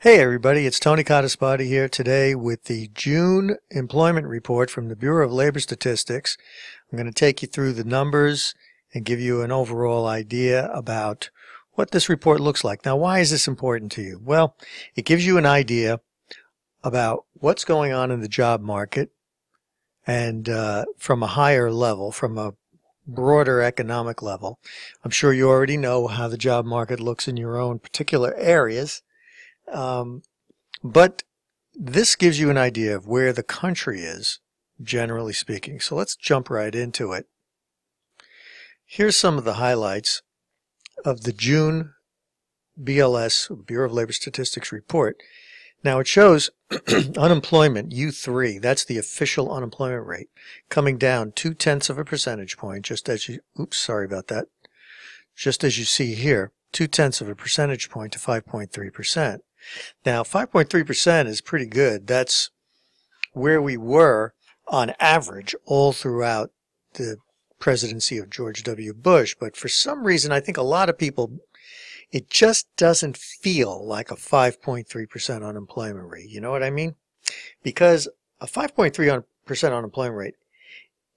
Hey everybody, it's Tony Cottaspoti here today with the June employment report from the Bureau of Labor Statistics. I'm going to take you through the numbers and give you an overall idea about what this report looks like. Now, why is this important to you? Well, it gives you an idea about what's going on in the job market and from a higher level, from a broader economic level. I'm sure you already know how the job market looks in your own particular areas. But this gives you an idea of where the country is, generally speaking. So let's jump right into it. Here's some of the highlights of the June BLS, Bureau of Labor Statistics report. Now it shows unemployment, U3, that's the official unemployment rate, coming down 0.2 of a percentage point, just as you, just as you see here, 0.2 of a percentage point to 5.3%. Now, 5.3% is pretty good. That's where we were on average all throughout the presidency of George W. Bush. But for some reason, I think a lot of people, it just doesn't feel like a 5.3% unemployment rate. You know what I mean? Because a 5.3% unemployment rate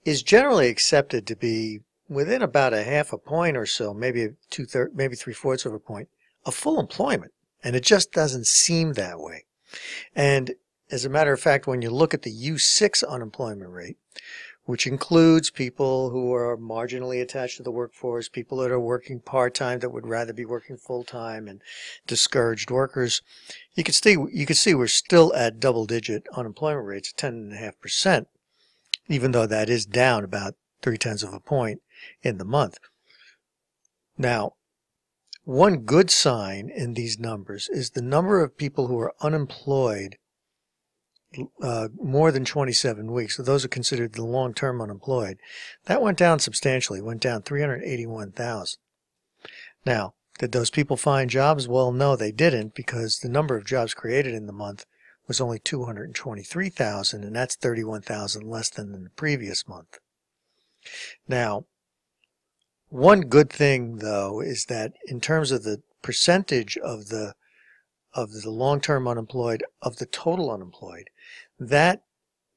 is generally accepted to be within about a half a point or so, maybe maybe 3/4 of a point, of full employment. And it just doesn't seem that way. And as a matter of fact, when you look at the U6 unemployment rate, which includes people who are marginally attached to the workforce, people that are working part-time that would rather be working full-time, and discouraged workers, you can see we're still at double-digit unemployment rates, 10.5%, even though that is down about 0.3 of a point in the month. Now, one good sign in these numbers is the number of people who are unemployed more than 27 weeks. So those are considered the long-term unemployed. That went down substantially, went down 381,000. Now, did those people find jobs? Well, no, they didn't, because the number of jobs created in the month was only 223,000, and that's 31,000 less than in the previous month. Now, one good thing, though, is that in terms of the percentage of the long-term unemployed of the total unemployed, that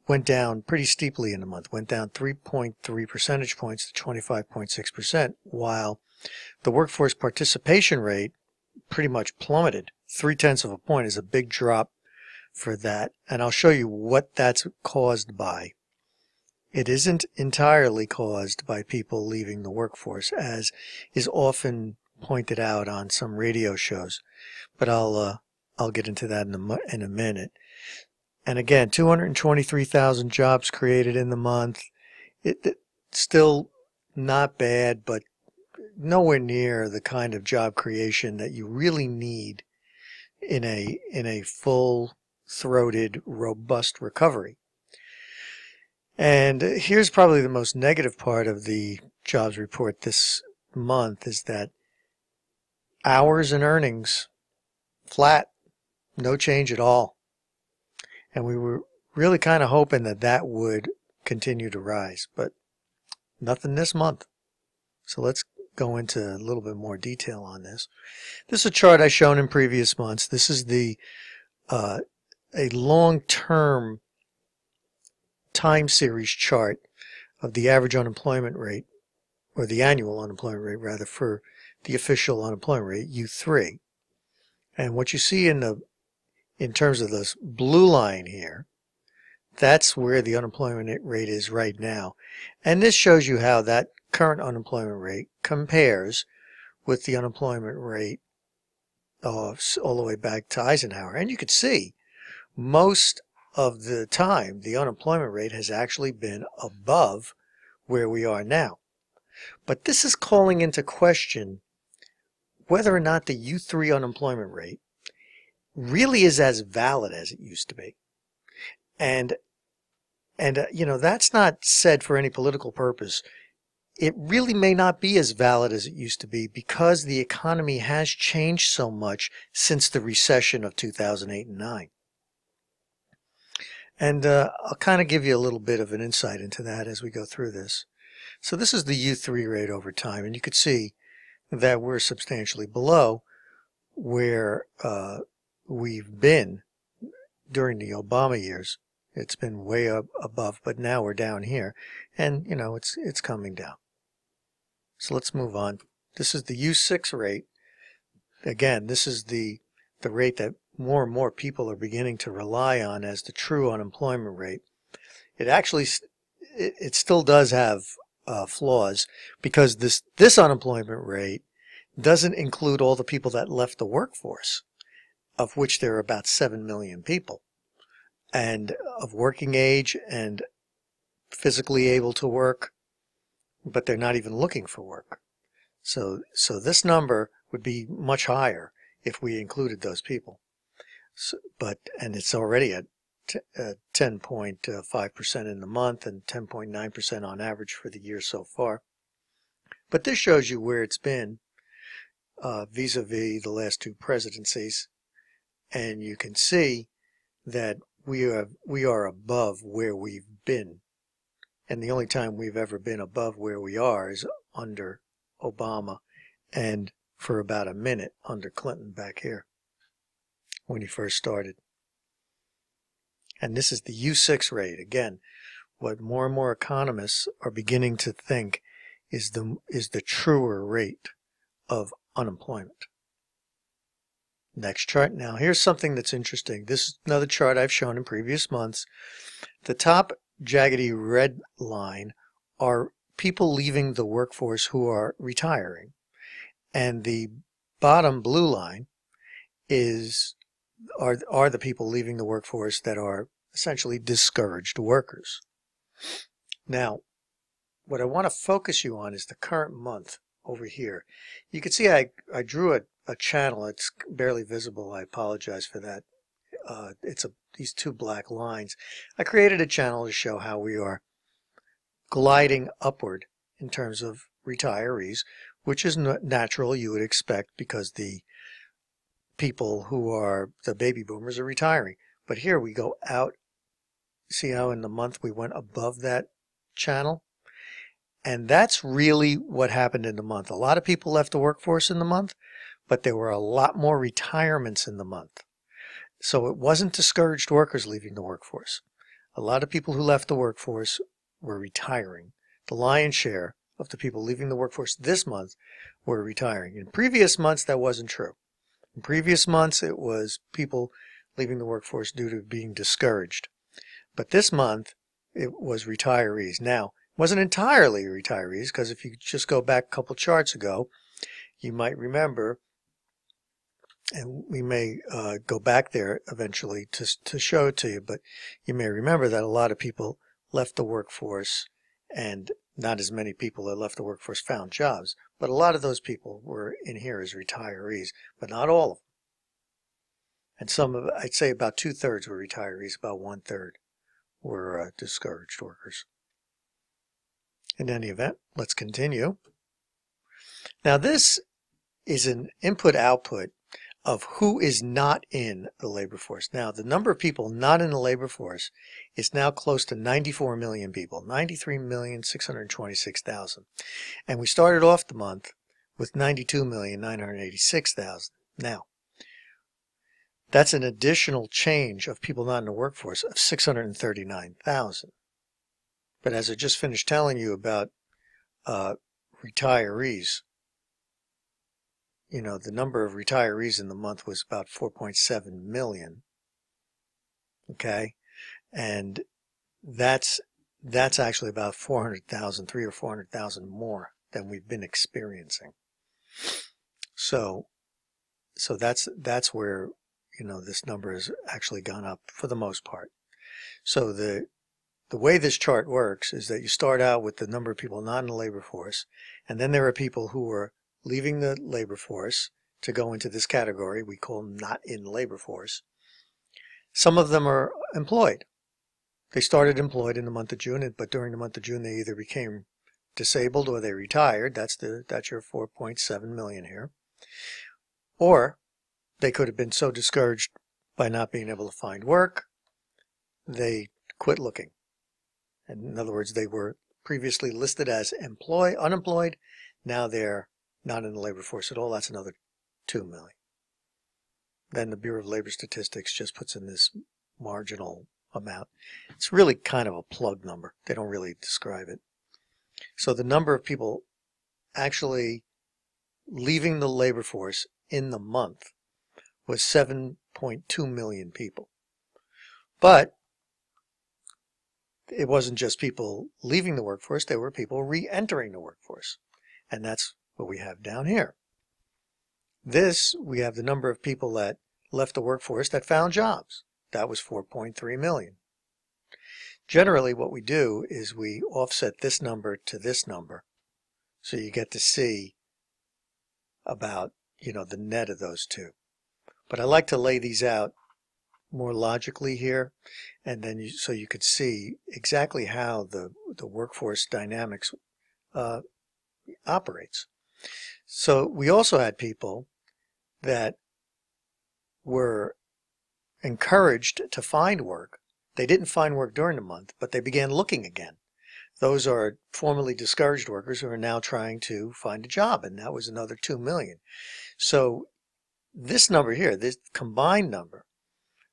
went down pretty steeply in the month, went down 3.3 percentage points to 25.6%, while the workforce participation rate pretty much plummeted. 0.3 of a point is a big drop for that, and I'll show you what that's caused by. It isn't entirely caused by people leaving the workforce, as is often pointed out on some radio shows. But I'll get into that in a minute. And again, 223,000 jobs created in the month. It's still not bad, but nowhere near the kind of job creation that you really need in a full-throated, robust recovery. And here's probably the most negative part of the jobs report this month, is that hours and earnings flat, no change at all. And we were really kind of hoping that that would continue to rise, but nothing this month. So let's go into a little bit more detail on this. This is a chart I've shown in previous months. This is the a long-term time series chart of the average unemployment rate, or the annual unemployment rate rather, for the official unemployment rate, U3. And what you see in terms of this blue line here, that's where the unemployment rate is right now. And this shows you how that current unemployment rate compares with the unemployment rate all the way back to Eisenhower. And you can see most of the time the unemployment rate has actually been above where we are now. But this is calling into question whether or not the U3 unemployment rate really is as valid as it used to be. And you know, that's not said for any political purpose. It really may not be as valid as it used to be, because the economy has changed so much since the recession of 2008 and 9. And I'll kind of give you a little bit of an insight into that as we go through this. So this is the U3 rate over time, and you could see that we're substantially below where we've been during the Obama years. It's been way up above, but now we're down here, and you know it's coming down. So let's move on. This is the U6 rate. Again, this is the rate that more and more people are beginning to rely on as the true unemployment rate. It actually it still does have flaws, because this unemployment rate doesn't include all the people that left the workforce, of which there are about 7 million people, and of working age and physically able to work, but they're not even looking for work. So this number would be much higher if we included those people. And it's already at 10.5% in the month and 10.9% on average for the year so far. But this shows you where it's been vis-a-vis the last two presidencies, and you can see that we are above where we've been. And the only time we've ever been above where we are is under Obama, and for about a minute under Clinton back here when he first started. And this is the U6 rate. Again, what more and more economists are beginning to think is the truer rate of unemployment. Next chart. Now here's something that's interesting. This is another chart I've shown in previous months. The top jaggedy red line are people leaving the workforce who are retiring, and the bottom blue line are the people leaving the workforce that are essentially discouraged workers. Now, what I want to focus you on is the current month over here. You can see I drew a channel. It's barely visible. I apologize for that. It's these two black lines. I created a channel to show how we are gliding upward in terms of retirees, which is natural, you would expect, because the people who are the baby boomers are retiring. But here we go out. See how in the month we went above that channel? And that's really what happened in the month. A lot of people left the workforce in the month, but there were a lot more retirements in the month. So it wasn't discouraged workers leaving the workforce. A lot of people who left the workforce were retiring. The lion's share of the people leaving the workforce this month were retiring. In previous months, that wasn't true. In previous months, it was people leaving the workforce due to being discouraged. But this month, it was retirees. Now, it wasn't entirely retirees, because if you just go back a couple charts ago, you might remember, and we may go back there eventually to show it to you, but you may remember that a lot of people left the workforce, and not as many people that left the workforce found jobs. But a lot of those people were in here as retirees, but not all of them. And I'd say about 2/3 were retirees, about 1/3 were discouraged workers. In any event, let's continue. Now this is an input-output of who is not in the labor force. Now, the number of people not in the labor force is now close to 94 million people, 93,626,000. And we started off the month with 92,986,000. Now, that's an additional change of people not in the workforce of 639,000. But as I just finished telling you about retirees, you know, the number of retirees in the month was about 4.7 million. Okay, and that's actually about 400,000, 300,000 or 400,000 more than we've been experiencing. So that's where, you know, this number has actually gone up for the most part. So the way this chart works is that you start out with the number of people not in the labor force, and then there are people who are leaving the labor force to go into this category we call not in labor force. Some of them are employed. They started employed in the month of June, but during the month of June they either became disabled or they retired. That's your 4.7 million here. Or they could have been so discouraged by not being able to find work, they quit looking. And in other words, they were previously listed as unemployed. Now they're not in the labor force at all. That's another 2 million. then the Bureau of Labor Statistics just puts in this marginal amount. It's really kind of a plug number. They don't really describe it. So the number of people actually leaving the labor force in the month was 7.2 million people. But it wasn't just people leaving the workforce, there were people re-entering the workforce. And that's what we have down here. We have the number of people that left the workforce that found jobs. That was 4.3 million. Generally, what we do is we offset this number to this number, so you get to see about, the net of those two. But I like to lay these out more logically here, and then so you could see exactly how the workforce dynamics operates. So we also had people that were encouraged to find work. They didn't find work during the month, but they began looking again. Those are formerly discouraged workers who are now trying to find a job, and that was another 2 million. So this number here, this combined number,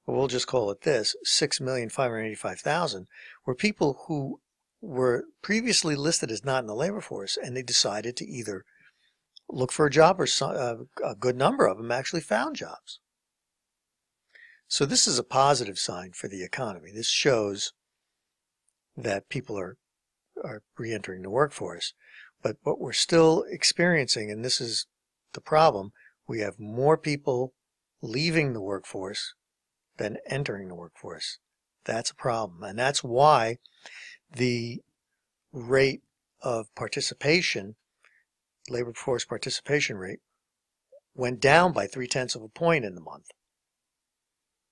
we'll just call it this, 6,585,000, were people who were previously listed as not in the labor force, and they decided to either look for a job, or a good number of them actually found jobs. So this is a positive sign for the economy. This shows that people are re-entering the workforce. But what we're still experiencing, and this is the problem, we have more people leaving the workforce than entering the workforce. That's a problem. And that's why the rate of participation, labor force participation rate, went down by 0.3 of a point in the month.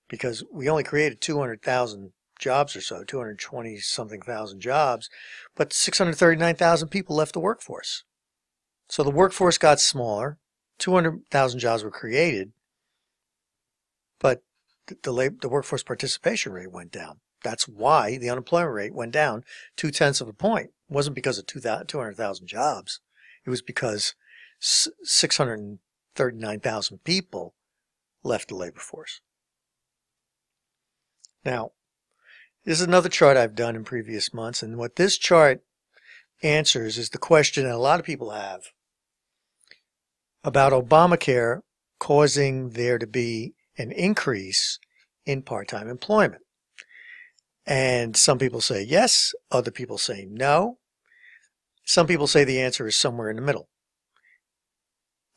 Because we only created 200,000 jobs or so, 220-something thousand jobs, but 639,000 people left the workforce. So the workforce got smaller, 200,000 jobs were created, but the workforce participation rate went down. That's why the unemployment rate went down 0.2 of a point. It wasn't because of 200,000 jobs. It was because 639,000 people left the labor force. Now, this is another chart I've done in previous months, and what this chart answers is the question that a lot of people have about Obamacare causing there to be an increase in part-time employment. And some people say yes, other people say no. Some people say the answer is somewhere in the middle.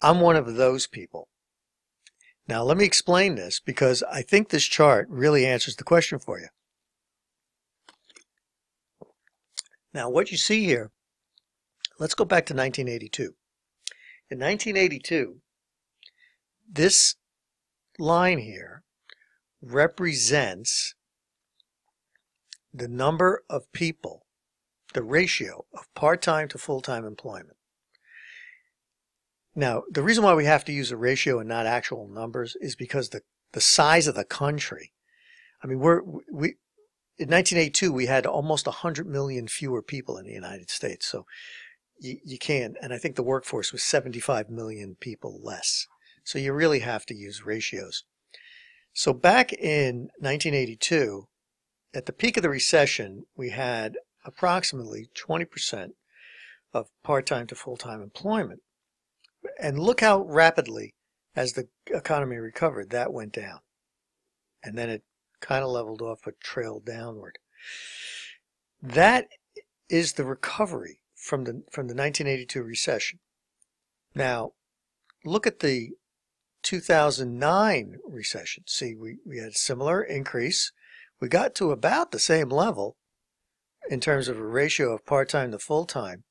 I'm one of those people. Now let me explain this, because I think this chart really answers the question for you. Now what you see here, let's go back to 1982. In 1982, this line here represents the number of people, the ratio of part-time to full-time employment. Now, the reason why we have to use a ratio and not actual numbers is because the size of the country. I mean, in 1982, we had almost 100 million fewer people in the United States. So you can't, and I think the workforce was 75 million people less. So you really have to use ratios. So back in 1982, at the peak of the recession, we had approximately 20% of part-time to full-time employment. And look how rapidly, as the economy recovered, that went down. And then it kind of leveled off but trailed downward. That is the recovery from the 1982 recession. Now, look at the 2009 recession. See, we had a similar increase. We got to about the same level in terms of a ratio of part-time to full-time.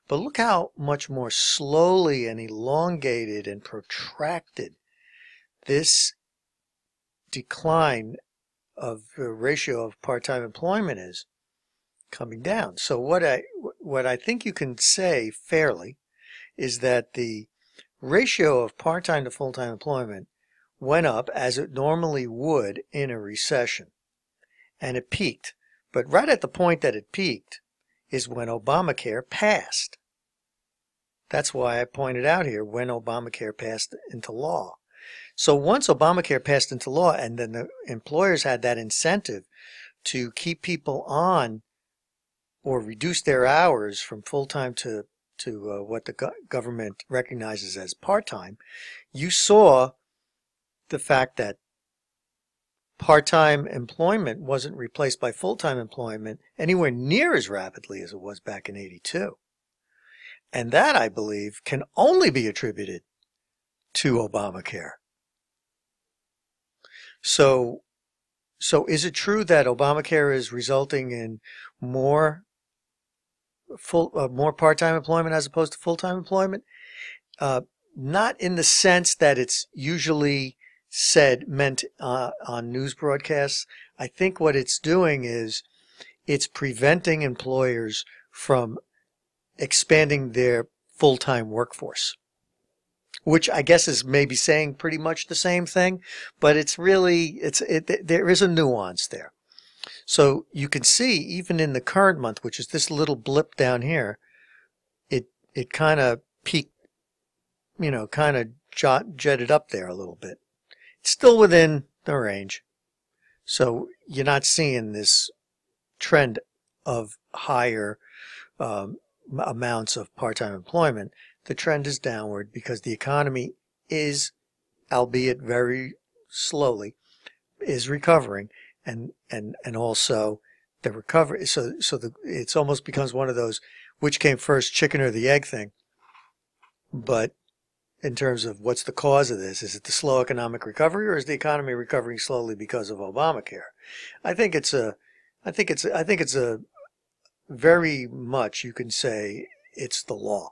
But look how much more slowly and elongated and protracted this decline of the ratio of part-time employment is coming down. So what I think you can say fairly is that the ratio of part-time to full-time employment went up as it normally would in a recession, and it peaked. But right at the point that it peaked is when Obamacare passed. That's why I pointed out here when Obamacare passed into law. So once Obamacare passed into law, and then the employers had that incentive to keep people on or reduce their hours from full-time to what the government recognizes as part-time, you saw the fact that part-time employment wasn't replaced by full-time employment anywhere near as rapidly as it was back in '82. And that, I believe, can only be attributed to Obamacare. So is it true that Obamacare is resulting in more part-time employment as opposed to full-time employment? Not in the sense that it's usually meant on news broadcasts. I think what it's doing is it's preventing employers from expanding their full-time workforce, which I guess is maybe saying pretty much the same thing, but it's really, there is a nuance there. So you can see even in the current month, which is this little blip down here, it kind of peaked, kind of jetted up there a little bit. It's still within the range. So you're not seeing this trend of higher amounts of part-time employment. The trend is downward because the economy is, albeit very slowly, is recovering, and also the recovery. So it's almost becomes one of those which came first, chicken or the egg thing. But in terms of what's the cause of this, is it the slow economic recovery, or is the economy recovering slowly because of Obamacare? I think it's a very much, you can say it's the law,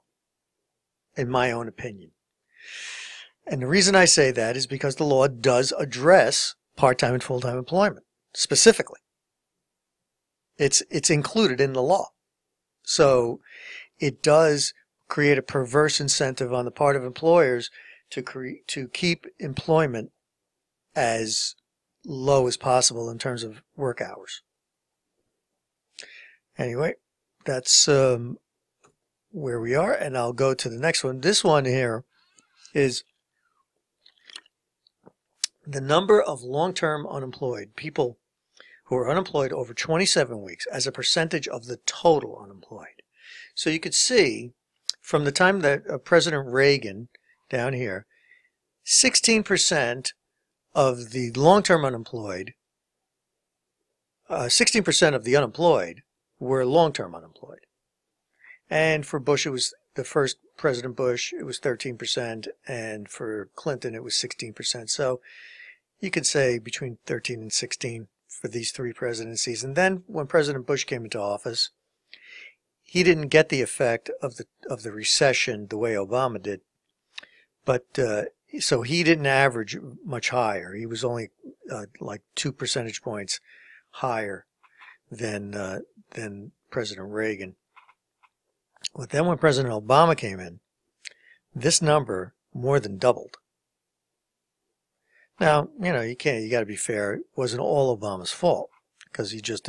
in my own opinion. And the reason I say that is because the law does address part-time and full-time employment specifically. It's included in the law. So it does create a perverse incentive on the part of employers to keep employment as low as possible in terms of work hours. Anyway, that's where we are, and I'll go to the next one. This one here is the number of long-term unemployed people who are unemployed over 27 weeks as a percentage of the total unemployed. So you could see from the time that President Reagan, down here, 16% of the long-term unemployed, 16% of the unemployed were long-term unemployed. And for Bush, it was the first President Bush, it was 13%, and for Clinton, it was 16%. So you could say between 13 and 16 for these three presidencies. And then when President Bush came into office, he didn't get the effect of the recession the way Obama did, but so he didn't average much higher. He was only like 2 percentage points higher than President Reagan. But then when President Obama came in, this number more than doubled. Now, you got to be fair. It wasn't all Obama's fault because he just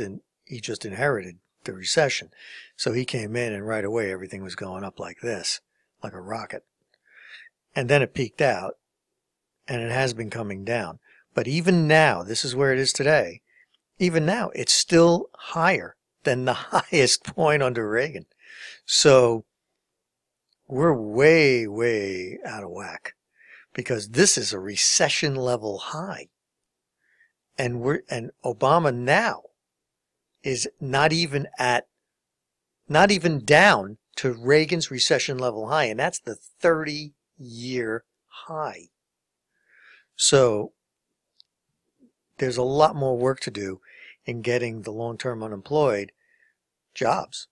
inherited the recession. So he came in and right away everything was going up like this, like a rocket. And then it peaked out, and it has been coming down. But even now, this is where it is today, even now it's still higher than the highest point under Reagan. So we're way, way out of whack because this is a recession level high. And Obama now is not even down to Reagan's recession level high, and that's the 30-year high. So there's a lot more work to do in getting the long-term unemployed jobs.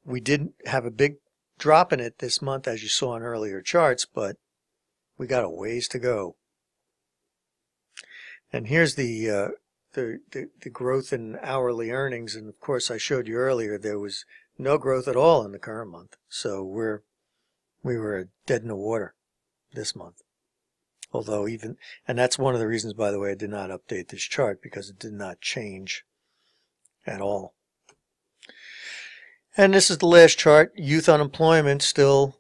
We didn't have a big drop in it this month, as you saw in earlier charts, but we got a ways to go. And here's the growth in hourly earnings, and of course I showed you earlier there was no growth at all in the current month. So we were dead in the water this month. Although and that's one of the reasons, by the way, I did not update this chart, because it did not change at all. And this is the last chart. Youth unemployment still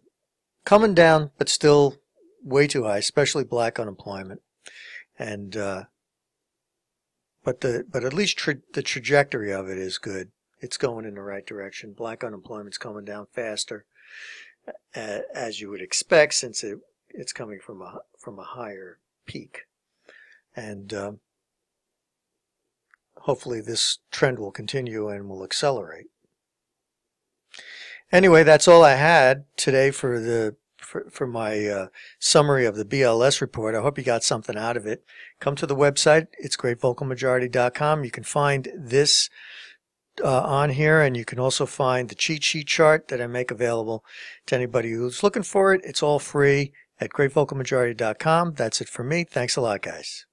coming down, but still way too high, especially black unemployment. And but at least the trajectory of it is good. It's going in the right direction. Black unemployment's coming down faster, as you would expect, since it's coming from a higher peak. And hopefully this trend will continue and will accelerate. Anyway, that's all I had today for my summary of the BLS report. I hope you got something out of it. Come to the website. It's greatvocalmajority.com. You can find this on here, and you can also find the cheat sheet chart that I make available to anybody who's looking for it. It's all free at greatvocalmajority.com. That's it for me. Thanks a lot, guys.